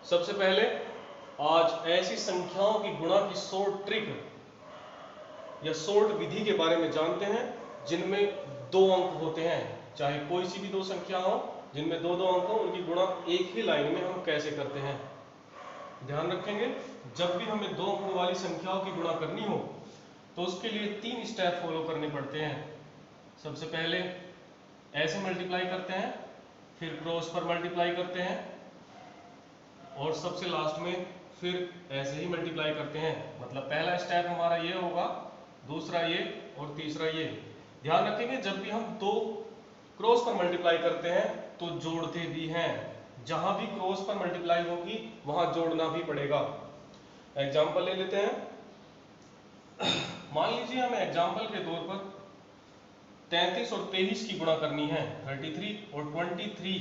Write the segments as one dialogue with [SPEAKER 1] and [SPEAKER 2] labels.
[SPEAKER 1] सबसे पहले आज ऐसी संख्याओं की गुणा की शॉर्ट ट्रिक या शॉर्ट विधि के बारे में जानते हैं जिनमें दो अंक होते हैं। चाहे कोई सी भी दो संख्या हो जिनमें दो दो अंक हो, उनकी गुणा एक ही लाइन में हम कैसे करते हैं। ध्यान रखेंगे, जब भी हमें दो अंकों वाली संख्याओं की गुणा करनी हो तो उसके लिए तीन स्टेप फॉलो करने पड़ते हैं। सबसे पहले ऐसे मल्टीप्लाई करते हैं, फिर क्रॉस पर मल्टीप्लाई करते हैं और सबसे लास्ट में फिर ऐसे ही मल्टीप्लाई करते हैं। मतलब पहला स्टेप हमारा ये होगा, दूसरा ये और तीसरा ये। ध्यान रखेंगे, जब भी हम दो क्रॉस पर मल्टीप्लाई करते हैं तो जोड़ते भी हैं। जहां भी क्रॉस पर मल्टीप्लाई होगी वहां जोड़ना भी पड़ेगा। एग्जाम्पल ले लेते हैं। मान लीजिए हमें एग्जाम्पल के तौर पर 33 और 23 की गुणा करनी है, 33 और 23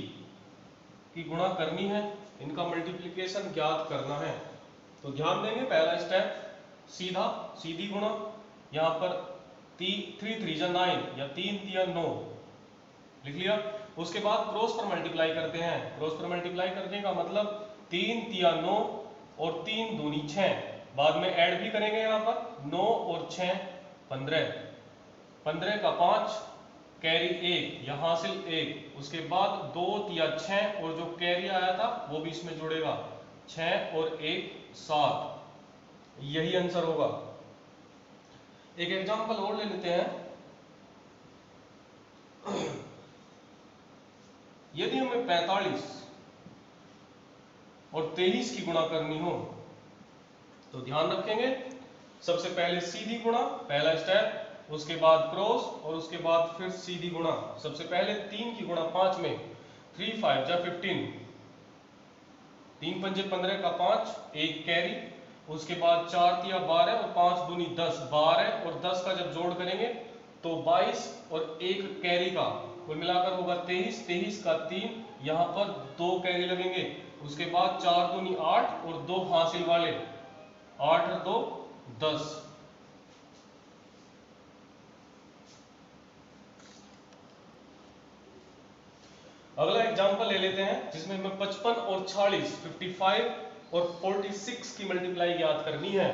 [SPEAKER 1] की गुणा करनी है, इनका मल्टीप्लिकेशन ज्ञात करना है। तो ध्यान देंगे, पहला स्टेप सीधी गुणा। यहां पर 3 3 9 या 3 3 9 लिख लिया। उसके बाद क्रॉस पर मल्टीप्लाई करते हैं। क्रॉस पर मल्टीप्लाई करने का मतलब 3 3 9 और 3 दूनी 6। बाद में ऐड भी करेंगे, यहां पर 9 और 6 15, 15 का 5 कैरी 1 या हासिल 1। उसके बाद 2 या 6 और जो कैरी आया था वो भी इसमें जुड़ेगा, 6 और 1 7। यही आंसर होगा। एक एग्जांपल और ले लेते हैं। यदि हमें 45 और 23 की गुणा करनी हो तो ध्यान रखेंगे, सबसे पहले सीधी गुणा, पहला स्टेप, उसके बाद क्रॉस और उसके बाद फिर सीधी गुणा। सबसे पहले 3 की गुणा 5 में, 3 5 जा 15, 3 पंजे 15 का 5, 1 कैरी। उसके बाद 4 तिया 12 और 5 दूनी 10, 12 और 10 का जब जोड़ करेंगे तो 22 और 1 कैरी का कुल मिलाकर होगा 23, 23 का 3, यहां पर 2 कैरी लगेंगे। उसके बाद 4 दूनी 8 और 2 हासिल वाले, 8 और 2 10। अगला एग्जांपल ले लेते हैं जिसमें हमें 55 और 46, 55 और 46 की मल्टीप्लाई ज्ञात करनी है।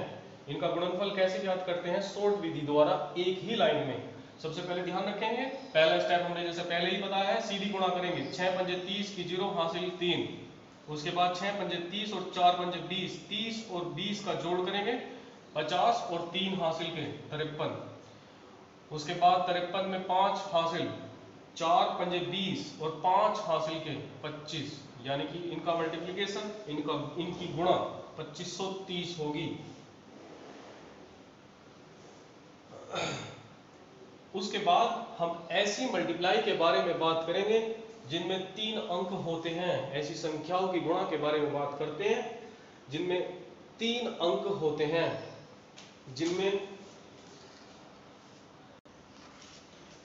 [SPEAKER 1] इनका गुणनफल कैसे ज्ञात करते हैं? शॉर्ट विधि द्वारा, एक ही लाइन में। सबसे पहले ध्यान रखेंगे, पहला स्टेप हमने जैसे पहले ही बताया है, सीधी गुणा करेंगे। 6 पंजे 30 की 0 हासिल 3। उसके बाद 6 पंजे 30 और 4 पंजे 20, 30 और 20 का जोड़ करेंगे 50 और 3 हासिल के 53। उसके बाद 53 में 5 हासिल, 4 पंजे 20 और 5 हासिल के 25, यानी कि इनका मल्टीप्लिकेशन, इनकी गुणा 2530 होगी। उसके बाद हम ऐसी मल्टीप्लाई के बारे में बात करेंगे जिनमें 3 अंक होते हैं। ऐसी संख्याओं की गुणा के बारे में बात करते हैं जिनमें 3 अंक होते हैं, जिनमें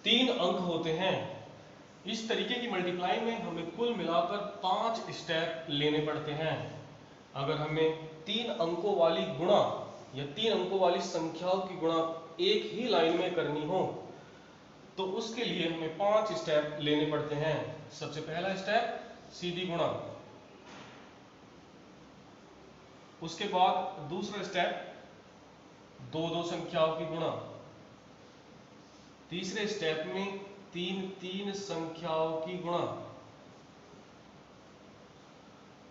[SPEAKER 1] 3 अंक होते हैं। इस तरीके की मल्टीप्लाई में हमें कुल मिलाकर 5 स्टेप लेने पड़ते हैं। अगर हमें 3 अंकों वाली गुणा या 3 अंकों वाली संख्याओं की गुणा एक ही लाइन में करनी हो तो उसके लिए हमें 5 स्टेप लेने पड़ते हैं। सबसे पहला स्टेप सीधी गुणा, उसके बाद दूसरा स्टेप दो दो संख्याओं की गुणा, तीसरे स्टेप में 3 3 संख्याओं की गुणा,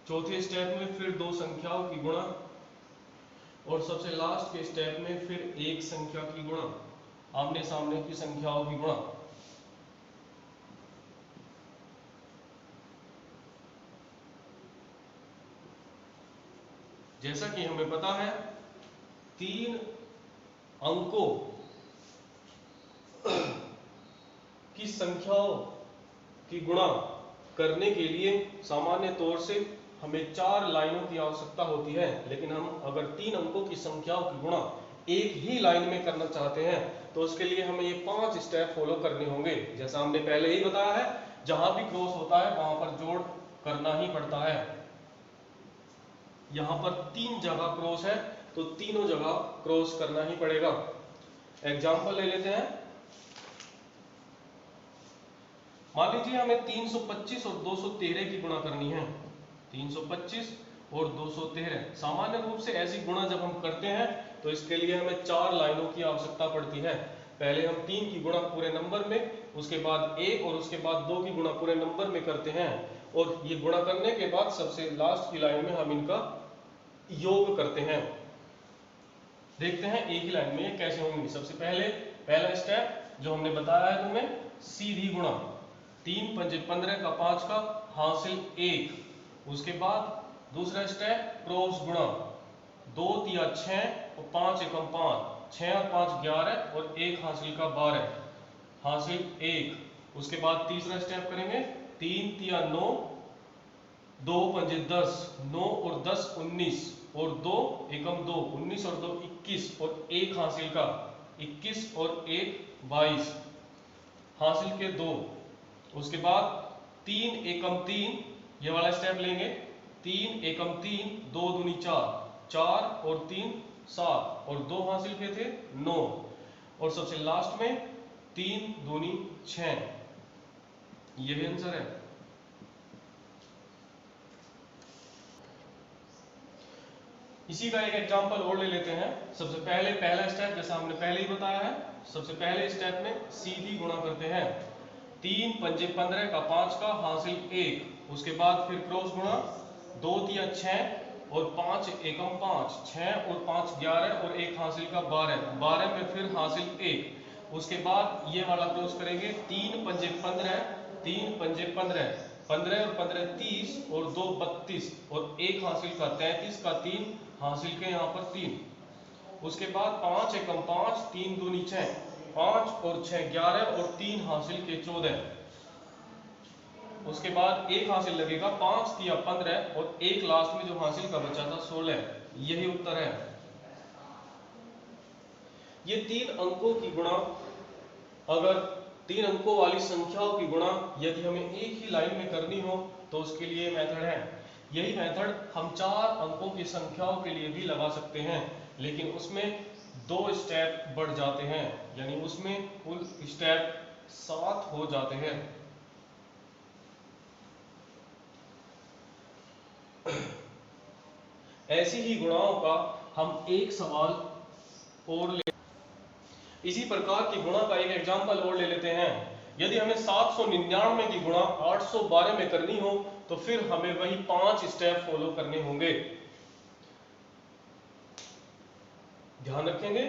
[SPEAKER 1] चौथे स्टेप में फिर 2 संख्याओं की गुणा और सबसे लास्ट के स्टेप में फिर एक संख्या की गुणा, आमने सामने की संख्याओं की गुणा। जैसा कि हमें पता है, 3 अंकों की संख्याओं की गुणा करने के लिए सामान्य तौर से हमें 4 लाइनों की आवश्यकता होती है, लेकिन हम अगर 3 अंकों की संख्याओं की गुणा एक ही लाइन में करना चाहते हैं तो उसके लिए हमें ये 5 स्टेप फॉलो करने होंगे। जैसा हमने पहले ही बताया है, जहां भी क्रॉस होता है वहां पर जोड़ करना ही पड़ता है। यहां पर 3 जगह क्रॉस है तो तीनों जगह क्रॉस करना ही पड़ेगा। एग्जाम्पल ले लेते हैं। मान लीजिए हमें 325 और 213 की गुणा करनी है। 325 और 213। सामान्य रूप से ऐसी गुणा जब हम करते हैं तो इसके लिए हमें 4 लाइनों की आवश्यकता पड़ती है। पहले हम 3 की गुणा पूरे नंबर में, उसके बाद 1 और उसके बाद 2 की गुणा पूरे नंबर में करते हैं, और ये गुणा करने के बाद सबसे लास्ट की लाइन में हम इनका योग करते हैं। देखते हैं एक ही लाइन में ये कैसे होंगी। सबसे पहले पहला स्टेप जो हमने बताया है तुम्हें, सीधी गुणा। 3 पंजे 15 का 5 का हासिल 1। उसके बाद दूसरा स्टेप क्रॉस गुणा। 2 तिया 6 और 5 एकम 5, 6 और 5 11 और 1 हासिल का 12, हासिल 1। उसके बाद तीसरा स्टेप करेंगे, 3 तिया 9, 2 पंजे 10, 9 और 10 19 और 2 एकम 2, 19 और 2 21 और 1 हासिल का 21 और 1 22, हासिल के 2। उसके बाद 3 एकम 3, ये वाला स्टेप लेंगे। 3 एकम 3, 2 दूनी 4, 4 और 3 7 और 2 हासिल के थे 9, और सबसे लास्ट में 3 दूनी 6। ये भी आंसर है। इसी का एक एग्जांपल और ले लेते हैं। सबसे पहले पहला स्टेप जैसा हमने पहले ही बताया है, सबसे पहले स्टेप में सीधी गुणा करते हैं। 3 पंजे 15 का 5 का हासिल 1। उसके बाद फिर क्रॉस गुणा। 2 तिया 6 और 5 एकम 5, 6 और 5 11 और 1 हासिल का 12, 12 में फिर हासिल 1। उसके बाद ये वाला क्रॉस करेंगे। 3 पंजे 15, 3 पंजे 15, 15 और 15 30 और 2 32 और 1 हासिल का 33 का 3, हासिल के यहाँ पर 3। उसके बाद 5 एकम 5, 3 दूनी 6, 5 और 6 11 और 3 हासिल के 14। उसके बाद 1 हासिल लगेगा, 5 तिया 15 और 1 लास्ट में जो हासिल का बचा था 16। यही उत्तर है। ये 3 अंकों की गुणा, अगर 3 अंकों वाली संख्याओं की गुणा यदि हमें एक ही लाइन में करनी हो तो उसके लिए मेथड है। यही मेथड हम 4 अंकों की संख्याओं के लिए भी लगा सकते हैं, लेकिन उसमें 2 स्टेप बढ़ जाते हैं, यानी उसमें कुल स्टेप 7 हो जाते हैं। ऐसी ही गुणाओं का हम एक सवाल और ले, इसी प्रकार की गुणा का एक एग्जांपल और ले लेते हैं। यदि हमें 799 की गुणा 812 में करनी हो तो फिर हमें वही 5 स्टेप फॉलो करने होंगे। ध्यान रखेंगे।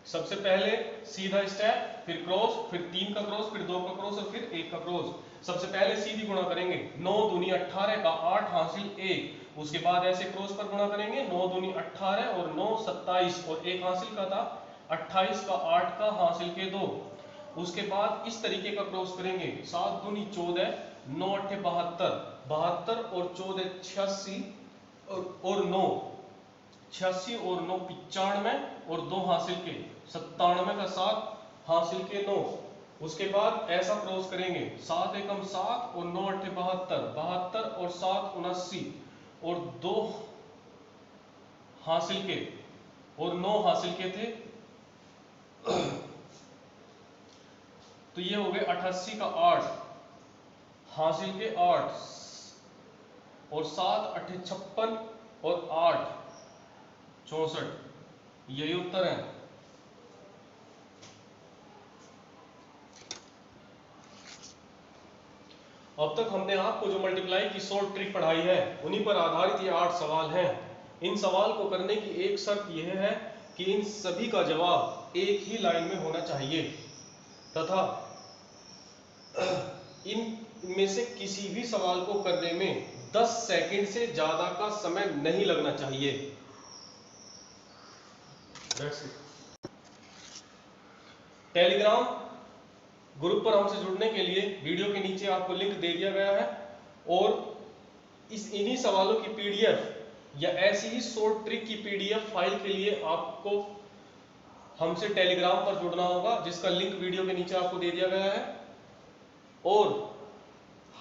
[SPEAKER 1] सबसे पहले सीधा स्टेप, फिर क्रॉस, फिर 3 का क्रॉस, फिर 2 का क्रॉस और फिर 1 का क्रॉस। सबसे पहले सीधी गुणा करेंगे। 9 दूनी 18 का 8 हासिल 1। उसके बाद ऐसे क्रॉस पर गुणा करेंगे। 9 दूनी 18 और 9 27 और 1 हासिल का था 28 का 8 का हासिल के 2। उसके बाद इस तरीके का क्रॉस करेंगे। 7 दूनी 14, 9 अट्ठे 72, 72 और 14 86 और 9 86 और 9 95 और 2 हासिल के 97 का 7 हासिल के 9। उसके बाद ऐसा क्रॉस करेंगे। 7 एकम 7 और 9 अट्ठे 72, 72 और 7 79 और 2 हासिल के और 9 हासिल के थे तो ये हो गए 88 का 8 हासिल के 8 और 7 अट्ठे 56 और 8 64। यही उत्तर है। अब तक हमने आपको जो मल्टीप्लाई की शॉर्ट ट्रिक पढ़ाई है उन्हीं पर आधारित ये 8 सवाल हैं। इन सवाल को करने की एक शर्त यह है कि इन सभी का जवाब एक ही लाइन में होना चाहिए तथा इनमें से किसी भी सवाल को करने में 10 सेकंड से ज्यादा का समय नहीं लगना चाहिए। टेलीग्राम ग्रुप पर हमसे जुड़ने के लिए वीडियो के नीचे आपको लिंक दे दिया गया है, और इन्हीं सवालों की पीडीएफ या ऐसी ही शॉर्ट ट्रिक की पीडीएफ फाइल के लिए आपको हमसे टेलीग्राम पर जुड़ना होगा, जिसका लिंक वीडियो के नीचे आपको दे दिया गया है। और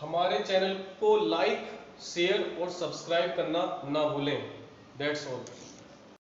[SPEAKER 1] हमारे चैनल को लाइक, शेयर और सब्सक्राइब करना ना भूलें। That's all.